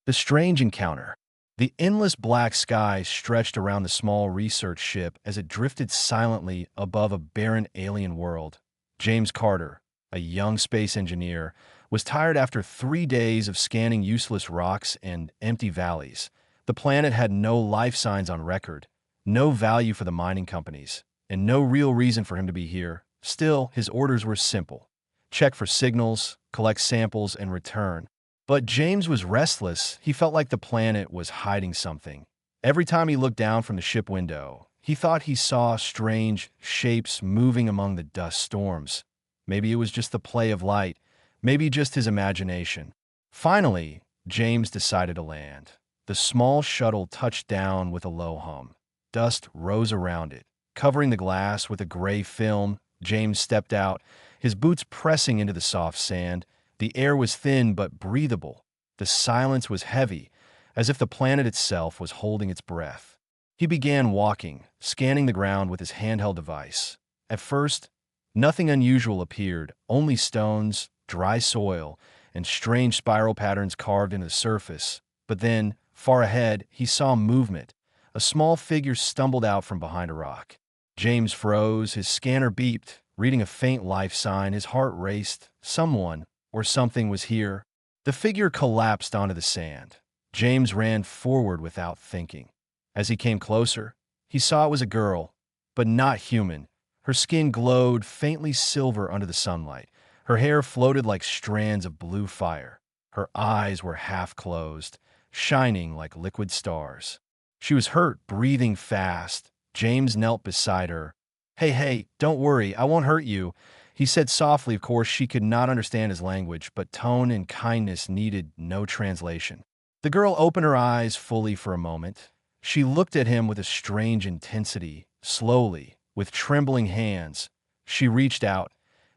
The strange encounter. The endless black sky stretched around the small research ship as it drifted silently above a barren alien world. James Carter, a young space engineer, was tired after 3 days of scanning useless rocks and empty valleys. The planet had no life signs on record, no value for the mining companies, and no real reason for him to be here. Still, his orders were simple: check for signals, collect samples, and return. But James was restless. He felt like the planet was hiding something. Every time he looked down from the ship window, he thought he saw strange shapes moving among the dust storms. Maybe it was just the play of light, maybe just his imagination. Finally, James decided to land. The small shuttle touched down with a low hum. Dust rose around it, covering the glass with a gray film. James stepped out, his boots pressing into the soft sand. The air was thin but breathable. The silence was heavy, as if the planet itself was holding its breath. He began walking, scanning the ground with his handheld device. At first, nothing unusual appeared, only stones, dry soil, and strange spiral patterns carved into the surface. But then, far ahead, he saw movement. A small figure stumbled out from behind a rock. James froze, his scanner beeped, reading a faint life sign. His heart raced. Someone, or something, was here. The figure collapsed onto the sand. James ran forward without thinking. As he came closer, he saw it was a girl, but not human. Her skin glowed faintly silver under the sunlight. Her hair floated like strands of blue fire. Her eyes were half closed, shining like liquid stars. She was hurt, breathing fast. James knelt beside her. Hey, don't worry, I won't hurt you," he said softly. Of course, she could not understand his language, but tone and kindness needed no translation. The girl opened her eyes fully for a moment. She looked at him with a strange intensity. Slowly, with trembling hands, she reached out.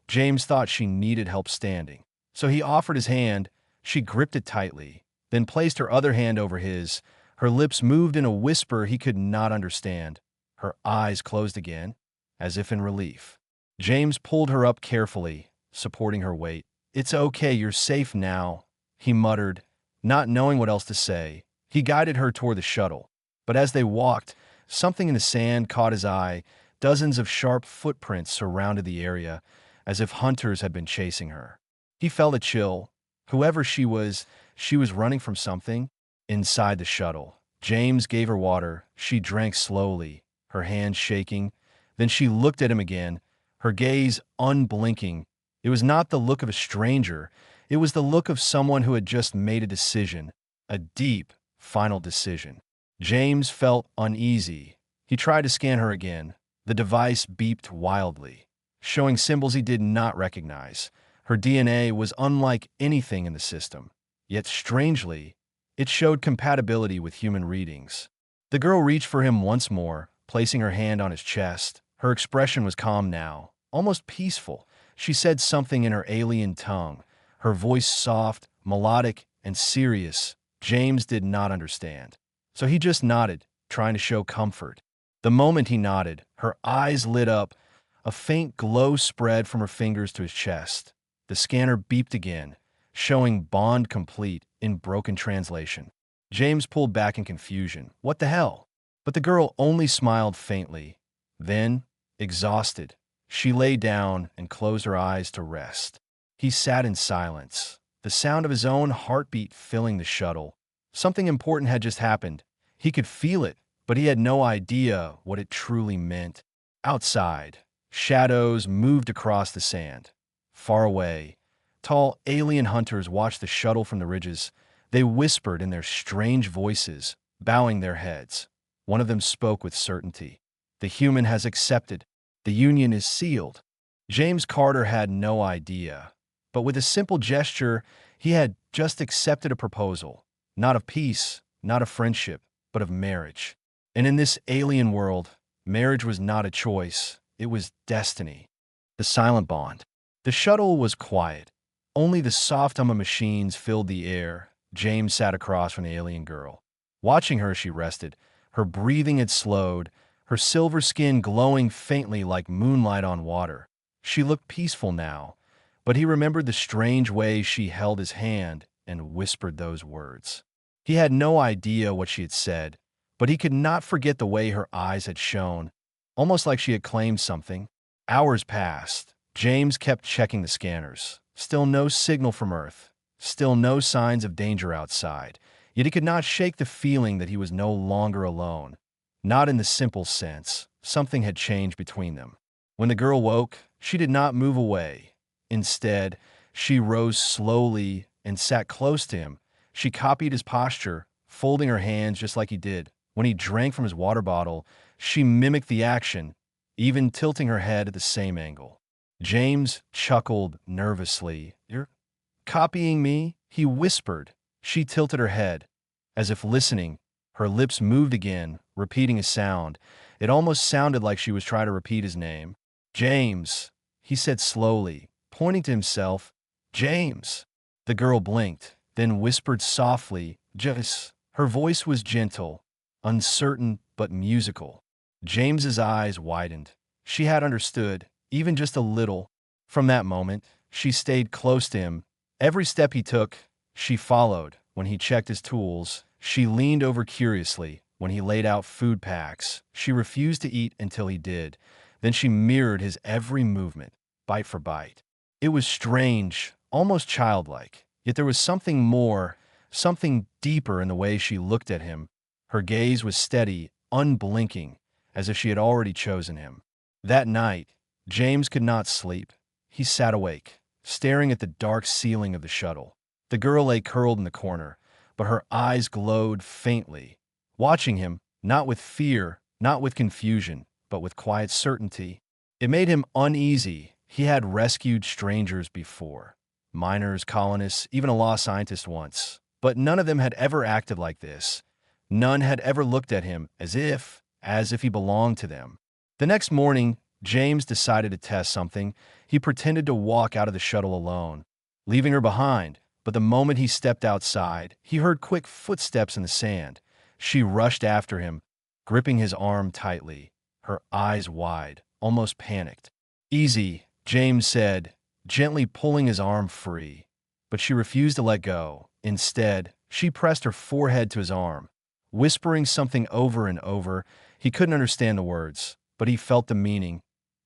James thought she needed help standing, so he offered his hand. She gripped it tightly, then placed her other hand over his. Her lips moved in a whisper he could not understand. Her eyes closed again, as if in relief. James pulled her up carefully, supporting her weight. "It's okay, you're safe now," he muttered, not knowing what else to say. He guided her toward the shuttle. But as they walked, something in the sand caught his eye. Dozens of sharp footprints surrounded the area, as if hunters had been chasing her. He felt a chill. Whoever she was running from something. Inside the shuttle, James gave her water. She drank slowly, her hands shaking. Then she looked at him again, her gaze unblinking. It was not the look of a stranger. It was the look of someone who had just made a decision, a deep, final decision. James felt uneasy. He tried to scan her again. The device beeped wildly, showing symbols he did not recognize. Her DNA was unlike anything in the system. Yet strangely, it showed compatibility with human readings. The girl reached for him once more, placing her hand on his chest. Her expression was calm now, almost peaceful. She said something in her alien tongue, her voice soft, melodic, and serious. James did not understand, so he just nodded, trying to show comfort. The moment he nodded, her eyes lit up. A faint glow spread from her fingers to his chest. The scanner beeped again, showing bond complete in broken translation. James pulled back in confusion. What the hell? But the girl only smiled faintly. Then, exhausted, she lay down and closed her eyes to rest. He sat in silence, the sound of his own heartbeat filling the shuttle. Something important had just happened. He could feel it, but he had no idea what it truly meant. Outside, shadows moved across the sand. Far away, tall alien hunters watched the shuttle from the ridges. They whispered in their strange voices, bowing their heads. One of them spoke with certainty. "The human has accepted. The union is sealed." James Carter had no idea, but with a simple gesture, he had just accepted a proposal, not of peace, not of friendship, but of marriage. And in this alien world, marriage was not a choice, it was destiny. The silent bond. The shuttle was quiet. Only the soft hum of machines filled the air. James sat across from the alien girl. Watching her, she rested. Her breathing had slowed, her silver skin glowing faintly like moonlight on water. She looked peaceful now, but he remembered the strange way she held his hand and whispered those words. He had no idea what she had said, but he could not forget the way her eyes had shone, almost like she had claimed something. Hours passed. James kept checking the scanners. Still no signal from Earth. Still no signs of danger outside. Yet he could not shake the feeling that he was no longer alone. Not in the simple sense. Something had changed between them. When the girl woke, she did not move away. Instead, she rose slowly and sat close to him. She copied his posture, folding her hands just like he did. When he drank from his water bottle, she mimicked the action, even tilting her head at the same angle. James chuckled nervously. "You're copying me?" he whispered. She tilted her head, as if listening. Her lips moved again, repeating a sound. It almost sounded like she was trying to repeat his name. "James," he said slowly, pointing to himself. "James." The girl blinked, then whispered softly, "Just." Her voice was gentle, uncertain but musical. James's eyes widened. She had understood, even just a little. From that moment, she stayed close to him. Every step he took, she followed. When he checked his tools, she leaned over curiously. When he laid out food packs, she refused to eat until he did. Then she mirrored his every movement, bite for bite. It was strange, almost childlike. Yet there was something more, something deeper in the way she looked at him. Her gaze was steady, unblinking, as if she had already chosen him. That night, James could not sleep. He sat awake, staring at the dark ceiling of the shuttle. The girl lay curled in the corner, but her eyes glowed faintly, watching him, not with fear, not with confusion, but with quiet certainty. It made him uneasy. He had rescued strangers before. Miners, colonists, even a law scientist once. But none of them had ever acted like this. None had ever looked at him as if he belonged to them. The next morning, James decided to test something. He pretended to walk out of the shuttle alone, leaving her behind. But the moment he stepped outside, he heard quick footsteps in the sand. She rushed after him, gripping his arm tightly, her eyes wide, almost panicked. "Easy," James said, gently pulling his arm free. But she refused to let go. Instead, she pressed her forehead to his arm, whispering something over and over. He couldn't understand the words, but he felt the meaning.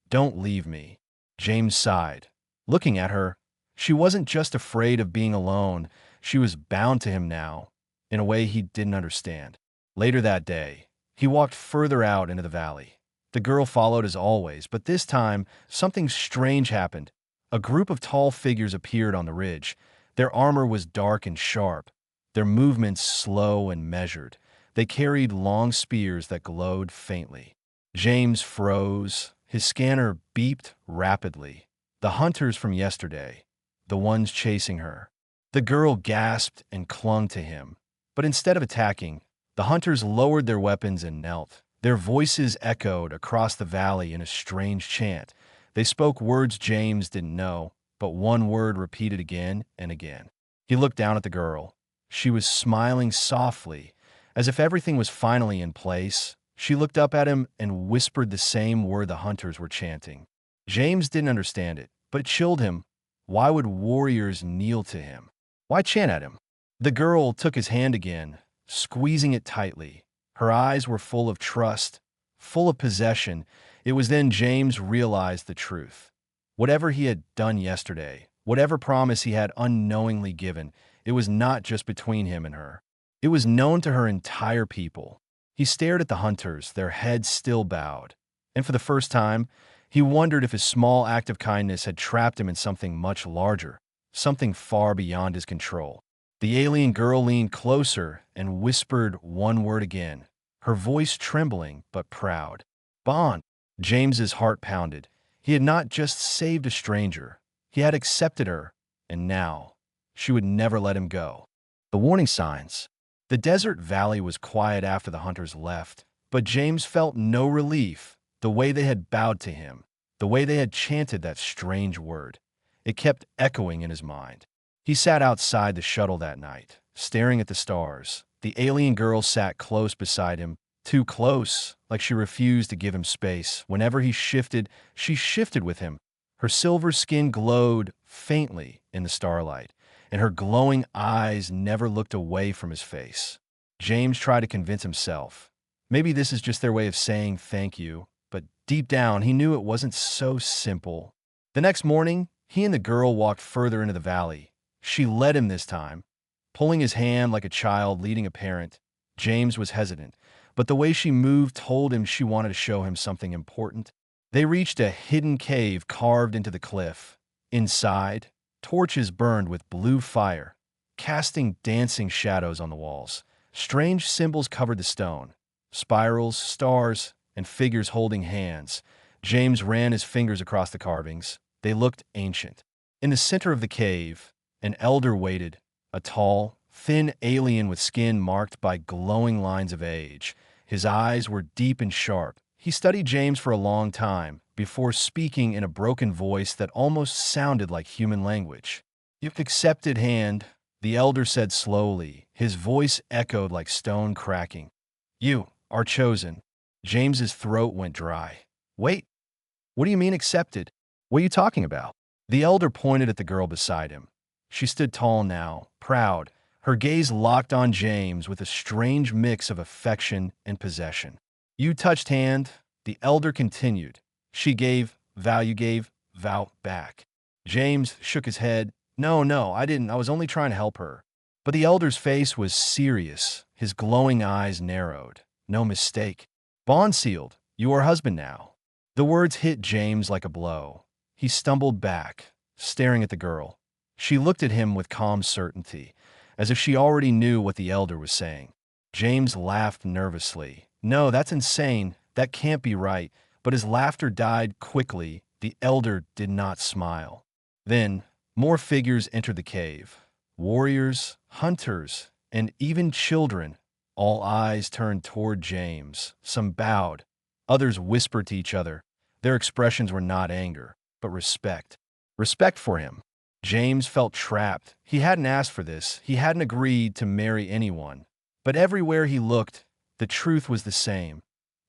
"Don't leave me." James sighed. Looking at her, she wasn't just afraid of being alone. She was bound to him now, in a way he didn't understand. Later that day, he walked further out into the valley. The girl followed as always, but this time, something strange happened. A group of tall figures appeared on the ridge. Their armor was dark and sharp, their movements slow and measured. They carried long spears that glowed faintly. James froze. His scanner beeped rapidly. The hunters from yesterday, the ones chasing her. The girl gasped and clung to him. But instead of attacking, the hunters lowered their weapons and knelt. Their voices echoed across the valley in a strange chant. They spoke words James didn't know, but one word repeated again and again. He looked down at the girl. She was smiling softly, as if everything was finally in place. She looked up at him and whispered the same word the hunters were chanting. James didn't understand it, but it chilled him. Why would warriors kneel to him? Why chant at him? The girl took his hand again, squeezing it tightly. Her eyes were full of trust, full of possession. It was then James realized the truth. Whatever he had done yesterday, whatever promise he had unknowingly given, it was not just between him and her. It was known to her entire people. He stared at the hunters, their heads still bowed. And for the first time, he wondered if his small act of kindness had trapped him in something much larger, something far beyond his control. The alien girl leaned closer and whispered one word again, her voice trembling but proud. "Bond." James's heart pounded. He had not just saved a stranger. He had accepted her, and now she would never let him go. The warning signs. The desert valley was quiet after the hunters left, but James felt no relief. The way they had bowed to him, the way they had chanted that strange word, it kept echoing in his mind. He sat outside the shuttle that night, staring at the stars. The alien girl sat close beside him, too close, like she refused to give him space. Whenever he shifted, she shifted with him. Her silver skin glowed faintly in the starlight. and her glowing eyes never looked away from his face. James tried to convince himself. Maybe this is just their way of saying thank you, but deep down he knew it wasn't so simple. The next morning, he and the girl walked further into the valley. She led him this time, pulling his hand like a child leading a parent. James was hesitant, but the way she moved told him she wanted to show him something important. They reached a hidden cave carved into the cliff. Inside, torches burned with blue fire, casting dancing shadows on the walls. Strange symbols covered the stone. Spirals, stars, and figures holding hands. James ran his fingers across the carvings. They looked ancient. In the center of the cave, an elder waited, a tall, thin alien with skin marked by glowing lines of age. His eyes were deep and sharp. He studied James for a long time before speaking in a broken voice that almost sounded like human language. "You've accepted hand," the elder said slowly. His voice echoed like stone cracking. "You are chosen." James's throat went dry. "Wait, what do you mean accepted? What are you talking about?" The elder pointed at the girl beside him. She stood tall now, proud, her gaze locked on James with a strange mix of affection and possession. "You touched hand," the elder continued. "She gave, vow you gave, vow back." James shook his head. No, I didn't. I was only trying to help her." But the elder's face was serious. His glowing eyes narrowed. "No mistake. Bond sealed. You are husband now." The words hit James like a blow. He stumbled back, staring at the girl. She looked at him with calm certainty, as if she already knew what the elder was saying. James laughed nervously. "No, that's insane. That can't be right." But his laughter died quickly. The elder did not smile. Then, more figures entered the cave. Warriors, hunters, and even children. All eyes turned toward James. Some bowed. Others whispered to each other. Their expressions were not anger, but respect. Respect for him. James felt trapped. He hadn't asked for this. He hadn't agreed to marry anyone. But everywhere he looked, the truth was the same.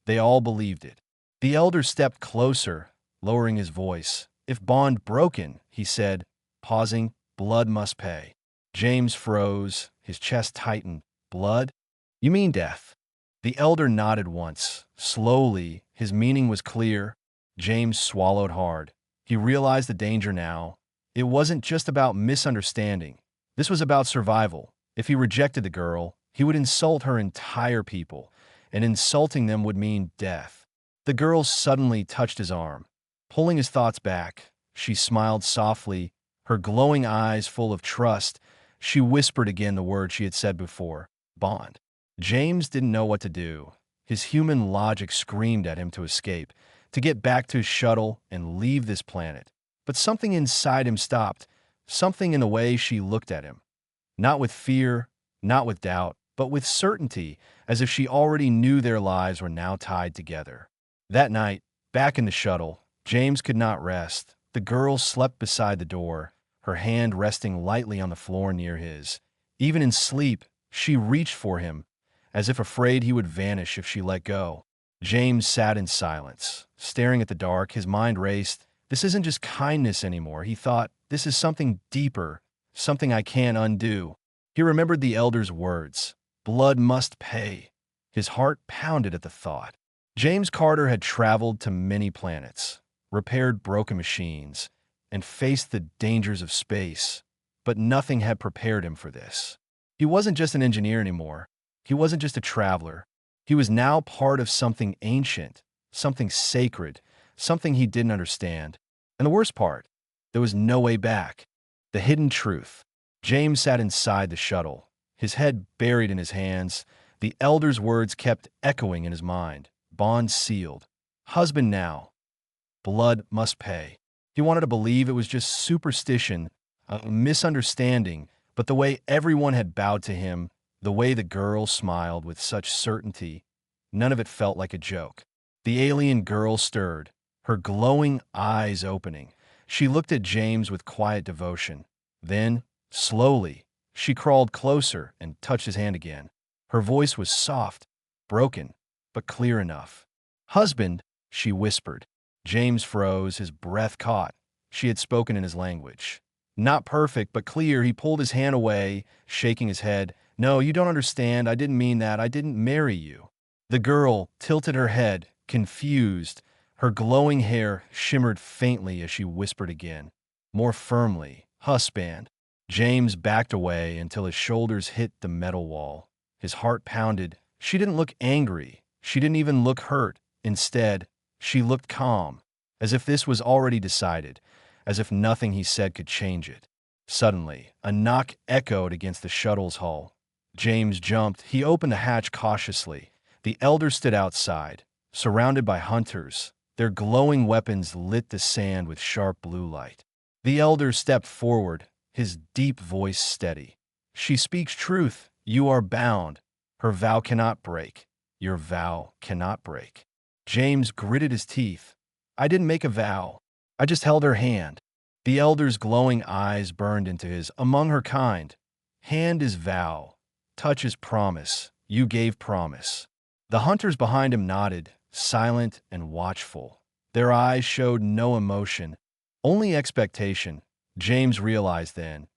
They all believed it. The elder stepped closer, lowering his voice. "If bond broken," he said, pausing, "blood must pay." James froze, his chest tightened. "Blood? You mean death?" The elder nodded once. Slowly, his meaning was clear. James swallowed hard. He realized the danger now. It wasn't just about misunderstanding. This was about survival. If he rejected the girl, he would insult her entire people, and insulting them would mean death. The girl suddenly touched his arm, pulling his thoughts back. She smiled softly, her glowing eyes full of trust. She whispered again the word she had said before, "Bond." James didn't know what to do. His human logic screamed at him to escape, to get back to his shuttle and leave this planet. But something inside him stopped, something in the way she looked at him. Not with fear, not with doubt, but with certainty, as if she already knew their lives were now tied together. That night, back in the shuttle, James could not rest. The girl slept beside the door, her hand resting lightly on the floor near his. Even in sleep, she reached for him, as if afraid he would vanish if she let go. James sat in silence, staring at the dark. His mind raced. This isn't just kindness anymore, he thought. This is something deeper, something I can't undo. He remembered the elder's words. Blood must pay. His heart pounded at the thought. James Carter had traveled to many planets, repaired broken machines, and faced the dangers of space, but nothing had prepared him for this. He wasn't just an engineer anymore. He wasn't just a traveler. He was now part of something ancient, something sacred, something he didn't understand. And the worst part, there was no way back. The hidden truth. James sat inside the shuttle, his head buried in his hands. The elder's words kept echoing in his mind. Bond sealed. Husband now. Blood must pay. He wanted to believe it was just superstition, a misunderstanding, but the way everyone had bowed to him, the way the girl smiled with such certainty, none of it felt like a joke. The alien girl stirred, her glowing eyes opening. She looked at James with quiet devotion. Then, slowly, she crawled closer and touched his hand again. Her voice was soft, broken, but clear enough. "Husband," she whispered. James froze, his breath caught. She had spoken in his language. Not perfect, but clear. He pulled his hand away, shaking his head. No, you don't understand. I didn't mean that. I didn't marry you. The girl tilted her head, confused. Her glowing hair shimmered faintly as she whispered again, more firmly, husband. James backed away until his shoulders hit the metal wall. His heart pounded. She didn't look angry. She didn't even look hurt. Instead, she looked calm, as if this was already decided, as if nothing he said could change it. Suddenly, a knock echoed against the shuttle's hull. James jumped. He opened the hatch cautiously. The elders stood outside, surrounded by hunters. Their glowing weapons lit the sand with sharp blue light. The elder stepped forward, his deep voice steady. She speaks truth. You are bound. Her vow cannot break. Your vow cannot break. James gritted his teeth. I didn't make a vow. I just held her hand. The elder's glowing eyes burned into his. Among her kind, hand is vow, touch is promise. You gave promise. The hunters behind him nodded, silent and watchful. Their eyes showed no emotion, only expectation. James realized then,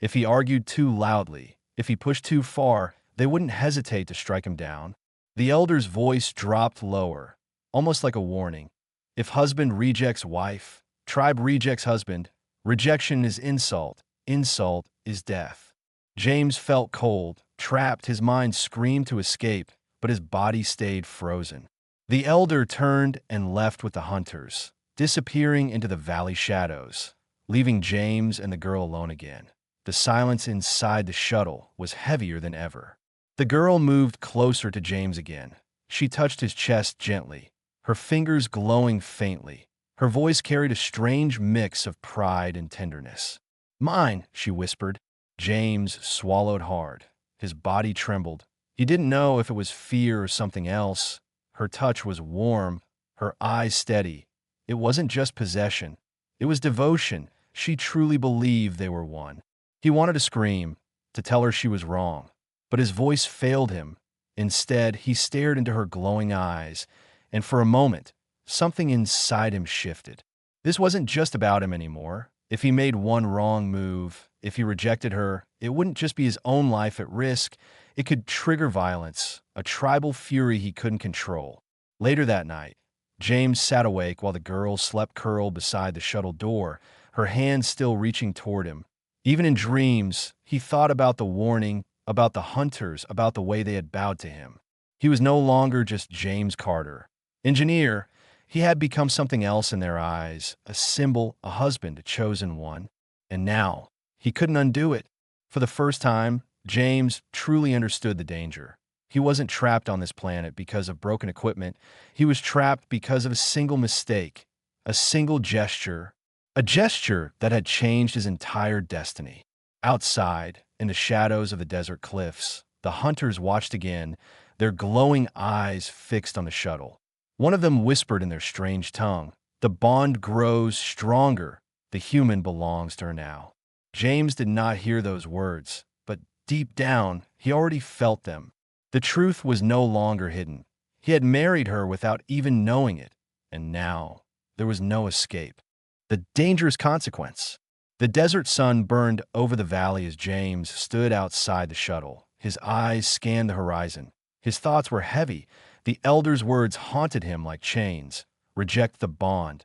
if he argued too loudly, if he pushed too far, they wouldn't hesitate to strike him down. The elder's voice dropped lower, almost like a warning. If husband rejects wife, tribe rejects husband, rejection is insult, insult is death. James felt cold, trapped. His mind screamed to escape, but his body stayed frozen. The elder turned and left with the hunters, disappearing into the valley shadows, leaving James and the girl alone again. The silence inside the shuttle was heavier than ever. The girl moved closer to James again. She touched his chest gently, her fingers glowing faintly. Her voice carried a strange mix of pride and tenderness. Mine, she whispered. James swallowed hard. His body trembled. He didn't know if it was fear or something else. Her touch was warm, her eyes steady. It wasn't just possession. It was devotion. She truly believed they were one. He wanted to scream, to tell her she was wrong, but his voice failed him. Instead, he stared into her glowing eyes, and for a moment, something inside him shifted. This wasn't just about him anymore. If he made one wrong move, if he rejected her, it wouldn't just be his own life at risk. It could trigger violence, a tribal fury he couldn't control. Later that night, James sat awake while the girl slept curled beside the shuttle door, her hands still reaching toward him. Even in dreams, he thought about the warning, about the hunters, about the way they had bowed to him. He was no longer just James Carter. Engineer, he had become something else in their eyes, a symbol, a husband, a chosen one. And now, he couldn't undo it. For the first time, James truly understood the danger. He wasn't trapped on this planet because of broken equipment. He was trapped because of a single mistake, a single gesture, a gesture that had changed his entire destiny. Outside, in the shadows of the desert cliffs, the hunters watched again, their glowing eyes fixed on the shuttle. One of them whispered in their strange tongue, "The bond grows stronger. The human belongs to her now." James did not hear those words, but deep down, he already felt them. The truth was no longer hidden. He had married her without even knowing it, and now there was no escape. The dangerous consequence. The desert sun burned over the valley as James stood outside the shuttle. His eyes scanned the horizon. His thoughts were heavy. The elder's words haunted him like chains. Reject the bond.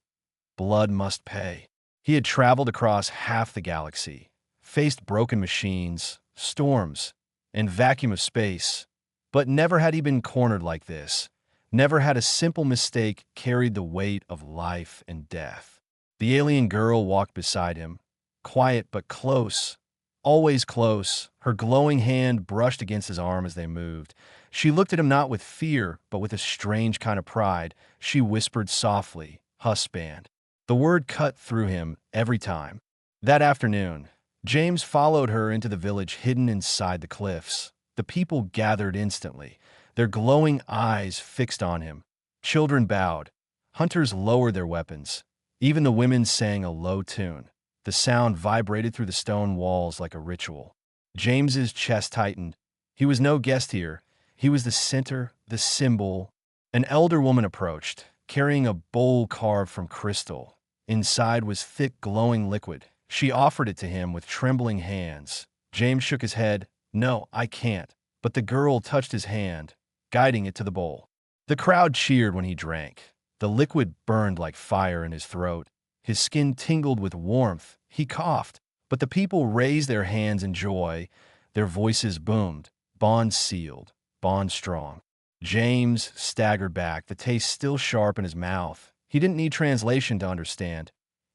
Blood must pay. He had traveled across half the galaxy, faced broken machines, storms, and vacuum of space, but never had he been cornered like this. Never had a simple mistake carried the weight of life and death. The alien girl walked beside him, quiet but close, always close. Her glowing hand brushed against his arm as they moved. She looked at him not with fear, but with a strange kind of pride. She whispered softly, "Husband." The word cut through him every time. That afternoon, James followed her into the village hidden inside the cliffs. The people gathered instantly, their glowing eyes fixed on him. Children bowed. Hunters lowered their weapons. Even the women sang a low tune. The sound vibrated through the stone walls like a ritual. James's chest tightened. He was no guest here. He was the center, the symbol. An elder woman approached, carrying a bowl carved from crystal. Inside was thick, glowing liquid. She offered it to him with trembling hands. James shook his head. "No, I can't." But the girl touched his hand, guiding it to the bowl. The crowd cheered when he drank. The liquid burned like fire in his throat. His skin tingled with warmth. He coughed. But the people raised their hands in joy. Their voices boomed. Bond sealed. Bond strong. James staggered back, the taste still sharp in his mouth. He didn't need translation to understand.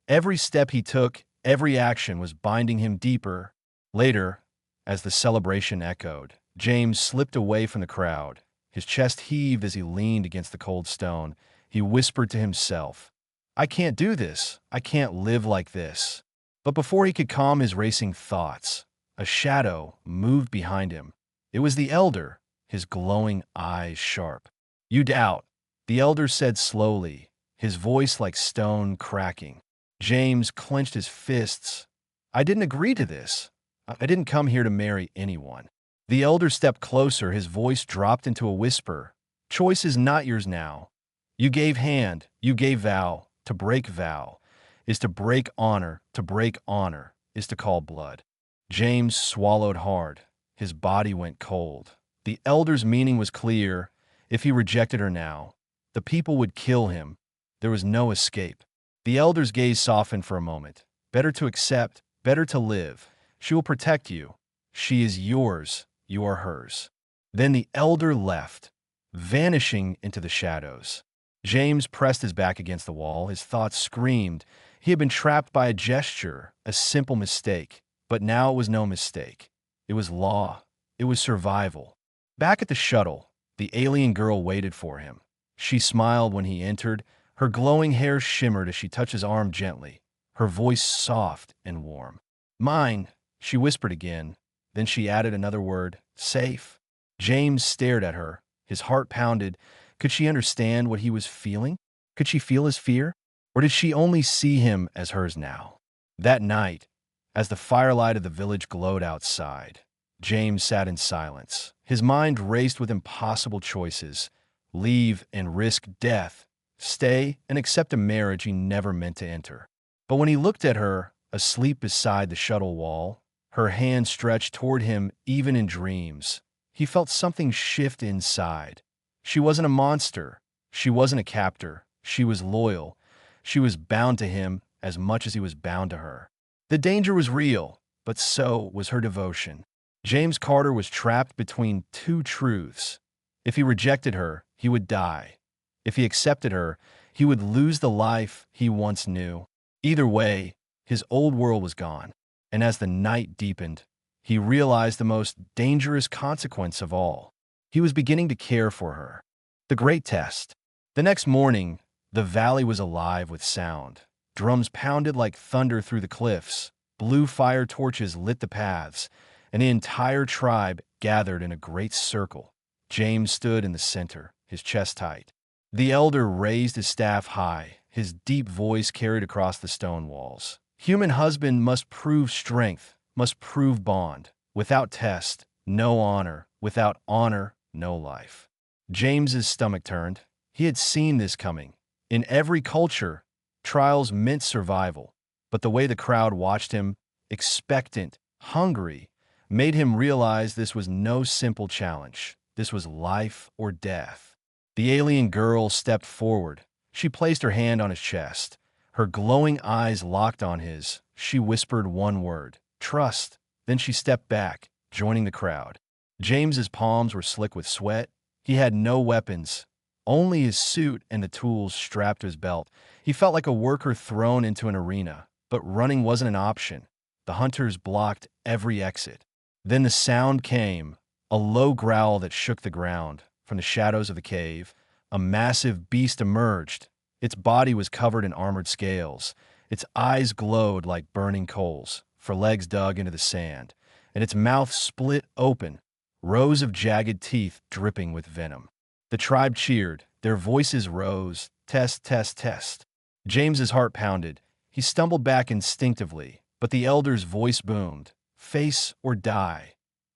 Every step he took, every action was binding him deeper. Later, as the celebration echoed, James slipped away from the crowd. His chest heaved as he leaned against the cold stone. He whispered to himself, "I can't do this. I can't live like this." But before he could calm his racing thoughts, a shadow moved behind him. It was the elder, his glowing eyes sharp. "You doubt," the elder said slowly, his voice like stone cracking. James clenched his fists. "I didn't agree to this. I didn't come here to marry anyone." The elder stepped closer, his voice dropped into a whisper. "Choice is not yours now. You gave hand, you gave vow. To break vow is to break honor. To break honor is to call blood." James swallowed hard. His body went cold. The elder's meaning was clear. If he rejected her now, the people would kill him. There was no escape. The elder's gaze softened for a moment. "Better to accept, better to live. She will protect you. She is yours. You are hers." Then the elder left, vanishing into the shadows. James pressed his back against the wall. His thoughts screamed. He had been trapped by a gesture, a simple mistake. But now it was no mistake. It was law. It was survival. Back at the shuttle, the alien girl waited for him. She smiled when he entered. Her glowing hair shimmered as she touched his arm gently, her voice soft and warm. "Mine," she whispered again. Then she added another word, "safe." James stared at her. His heart pounded. Could she understand what he was feeling? Could she feel his fear? Or did she only see him as hers now? That night, as the firelight of the village glowed outside, James sat in silence. His mind raced with impossible choices. Leave and risk death. Stay and accept a marriage he never meant to enter. But when he looked at her, asleep beside the shuttle wall, her hand stretched toward him even in dreams, he felt something shift inside. She wasn't a monster. She wasn't a captor. She was loyal. She was bound to him as much as he was bound to her. The danger was real, but so was her devotion. James Carter was trapped between two truths. If he rejected her, he would die. If he accepted her, he would lose the life he once knew. Either way, his old world was gone. And as the night deepened, he realized the most dangerous consequence of all. He was beginning to care for her. The great test. The next morning, the valley was alive with sound. Drums pounded like thunder through the cliffs. Blue fire torches lit the paths, and the entire tribe gathered in a great circle. James stood in the center, his chest tight. The elder raised his staff high, his deep voice carried across the stone walls. Human husband must prove strength, must prove bond. Without test, no honor. Without honor, no life. James's stomach turned. He had seen this coming. In every culture, trials meant survival. But the way the crowd watched him, expectant, hungry, made him realize this was no simple challenge. This was life or death. The alien girl stepped forward. She placed her hand on his chest. Her glowing eyes locked on his. She whispered one word, "Trust." Then she stepped back, joining the crowd. James's palms were slick with sweat. He had no weapons, only his suit and the tools strapped to his belt. He felt like a worker thrown into an arena, but running wasn't an option. The hunters blocked every exit. Then the sound came, a low growl that shook the ground. From the shadows of the cave, a massive beast emerged. Its body was covered in armored scales. Its eyes glowed like burning coals, for legs dug into the sand, and its mouth split open, rows of jagged teeth dripping with venom. The tribe cheered. Their voices rose. "Test, test, test." James's heart pounded. He stumbled back instinctively, but the elder's voice boomed. "Face or die.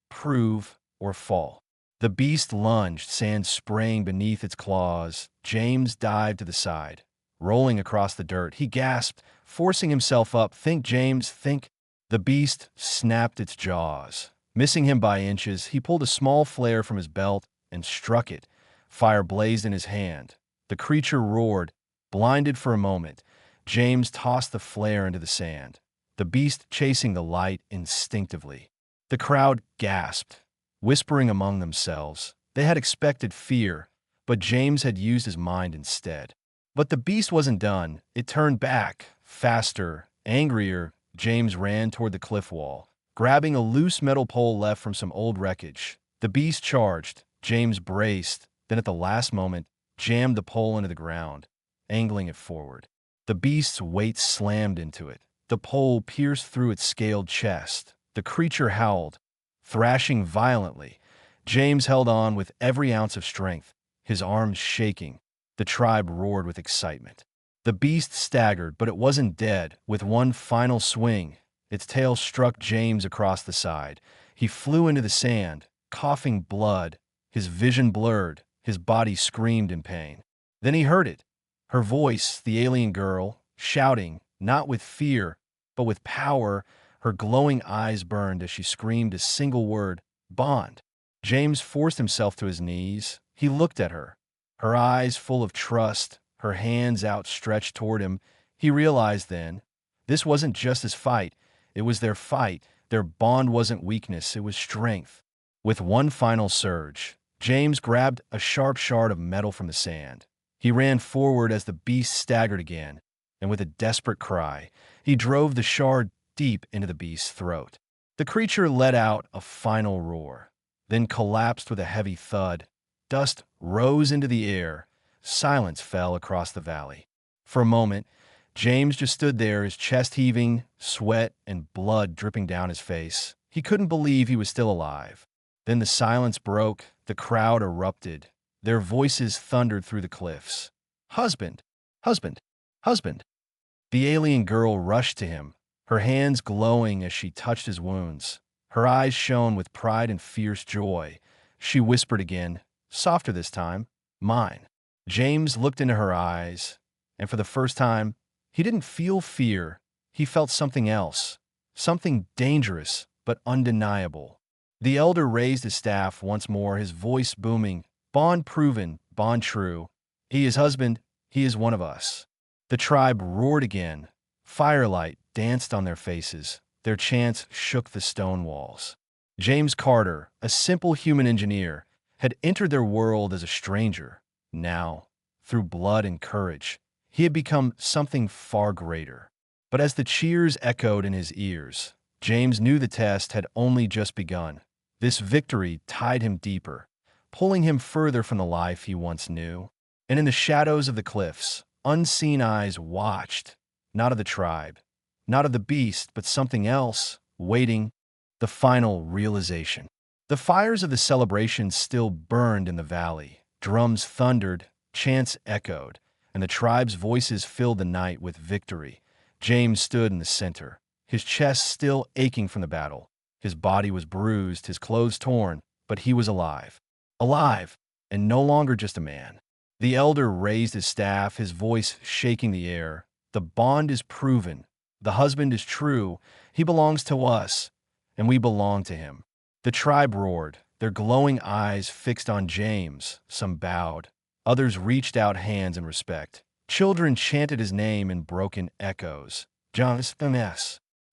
Prove or fall." The beast lunged, sand spraying beneath its claws. James dived to the side. rolling across the dirt. He gasped, forcing himself up. "Think, James, think." The beast snapped its jaws. Missing him by inches, he pulled a small flare from his belt and struck it. Fire blazed in his hand. The creature roared. Blinded for a moment, James tossed the flare into the sand, the beast chasing the light instinctively. The crowd gasped, whispering among themselves. They had expected fear, but James had used his mind instead. But the beast wasn't done. It turned back, faster, angrier. James ran toward the cliff wall, grabbing a loose metal pole left from some old wreckage. The beast charged. James braced, then at the last moment, jammed the pole into the ground, angling it forward. The beast's weight slammed into it. The pole pierced through its scaled chest. The creature howled, thrashing violently. James held on with every ounce of strength, his arms shaking. The tribe roared with excitement. The beast staggered, but it wasn't dead. With one final swing, its tail struck James across the side. He flew into the sand, coughing blood, his vision blurred, his body screamed in pain. Then he heard it, her voice, the alien girl, shouting, not with fear, but with power. Her glowing eyes burned as she screamed a single word, "Bond." James forced himself to his knees. He looked at her, her eyes full of trust, her hands outstretched toward him. He realized then, this wasn't just his fight, it was their fight. Their bond wasn't weakness, it was strength. With one final surge, James grabbed a sharp shard of metal from the sand. He ran forward as the beast staggered again, and with a desperate cry, he drove the shard deep into the beast's throat. The creature let out a final roar, then collapsed with a heavy thud. Dust rose into the air. Silence fell across the valley. For a moment, James just stood there, his chest heaving, sweat and blood dripping down his face. He couldn't believe he was still alive. Then the silence broke. The crowd erupted. Their voices thundered through the cliffs. "Husband! Husband! Husband!" The alien girl rushed to him, her hands glowing as she touched his wounds. Her eyes shone with pride and fierce joy. She whispered again, softer this time, "Mine." James looked into her eyes, and for the first time, he didn't feel fear. He felt something else, something dangerous but undeniable. The elder raised his staff once more, his voice booming, "Bond proven, bond true. He is husband, he is one of us." The tribe roared again. Firelight danced on their faces. Their chants shook the stone walls. James Carter, a simple human engineer, had entered their world as a stranger. Now, through blood and courage, he had become something far greater. But as the cheers echoed in his ears, James knew the test had only just begun. This victory tied him deeper, pulling him further from the life he once knew. And in the shadows of the cliffs, unseen eyes watched, not of the tribe, not of the beast, but something else, waiting, the final realization. The fires of the celebration still burned in the valley. Drums thundered, chants echoed, and the tribe's voices filled the night with victory. James stood in the center, his chest still aching from the battle. His body was bruised, his clothes torn, but he was alive. Alive, and no longer just a man. The elder raised his staff, his voice shaking the air. "The bond is proven. The husband is true. He belongs to us, and we belong to him." The tribe roared, their glowing eyes fixed on James. Some bowed. Others reached out hands in respect. Children chanted his name in broken echoes. "James."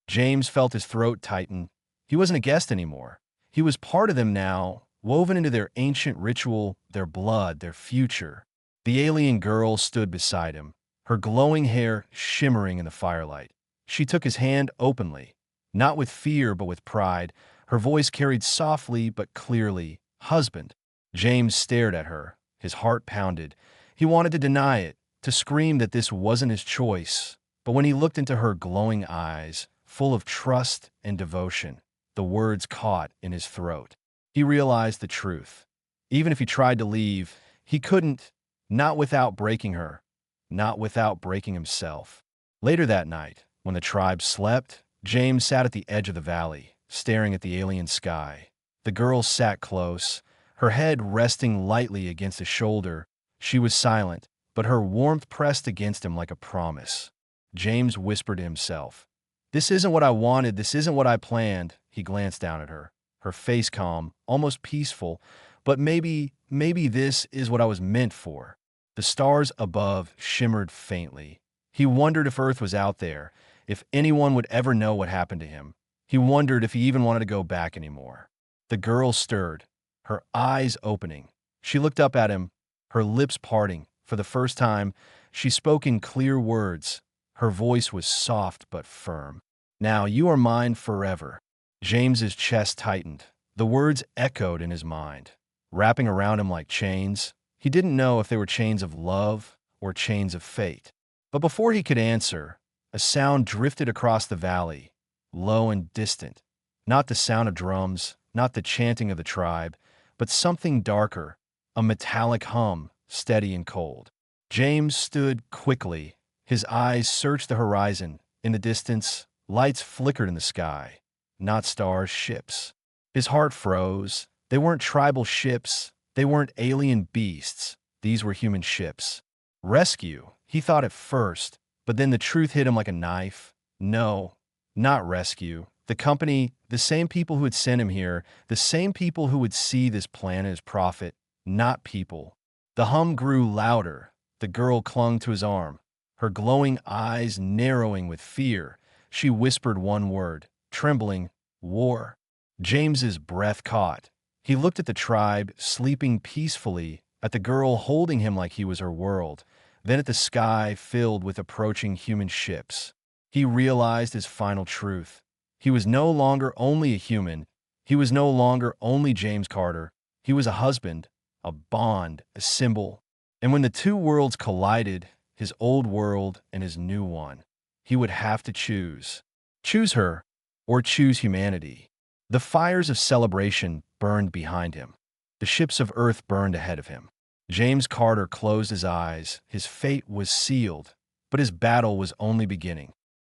James felt his throat tighten. He wasn't a guest anymore. He was part of them now, woven into their ancient ritual, their blood, their future. The alien girl stood beside him, her glowing hair shimmering in the firelight. She took his hand openly, not with fear but with pride. Her voice carried softly but clearly, "Husband." James stared at her, his heart pounded. He wanted to deny it, to scream that this wasn't his choice. But when he looked into her glowing eyes, full of trust and devotion, the words caught in his throat. He realized the truth. Even if he tried to leave, he couldn't, not without breaking her, not without breaking himself. Later that night, when the tribe slept, James sat at the edge of the valley, staring at the alien sky. The girl sat close, her head resting lightly against his shoulder. She was silent, but her warmth pressed against him like a promise. James whispered to himself, "This isn't what I wanted, this isn't what I planned." He glanced down at her, her face calm, almost peaceful, but maybe this is what I was meant for. The stars above shimmered faintly. He wondered if Earth was out there, if anyone would ever know what happened to him. He wondered if he even wanted to go back anymore. The girl stirred, her eyes opening. She looked up at him, her lips parting. For the first time, she spoke in clear words. Her voice was soft but firm. "Now you are mine forever." James's chest tightened. The words echoed in his mind, wrapping around him like chains. He didn't know if they were chains of love or chains of fate. But before he could answer, a sound drifted across the valley, low and distant. Not the sound of drums, not the chanting of the tribe, but something darker, a metallic hum, steady and cold. James stood quickly. His eyes searched the horizon. In the distance, lights flickered in the sky. Not stars, ships. His heart froze. They weren't tribal ships. They weren't alien beasts. These were human ships. Rescue, he thought at first, but then the truth hit him like a knife. No, not rescue. The company, the same people who had sent him here, the same people who would see this planet as profit, not people. The hum grew louder. The girl clung to his arm, her glowing eyes narrowing with fear. She whispered one word, trembling, "War." James's breath caught. He looked at the tribe, sleeping peacefully, at the girl holding him like he was her world, then at the sky filled with approaching human ships. He realized his final truth. He was no longer only a human. He was no longer only James Carter. He was a husband, a bond, a symbol. And when the two worlds collided, his old world and his new one, he would have to choose. Choose her or choose humanity. The fires of celebration burned behind him. The ships of Earth burned ahead of him. James Carter closed his eyes. His fate was sealed, but his battle was only beginning.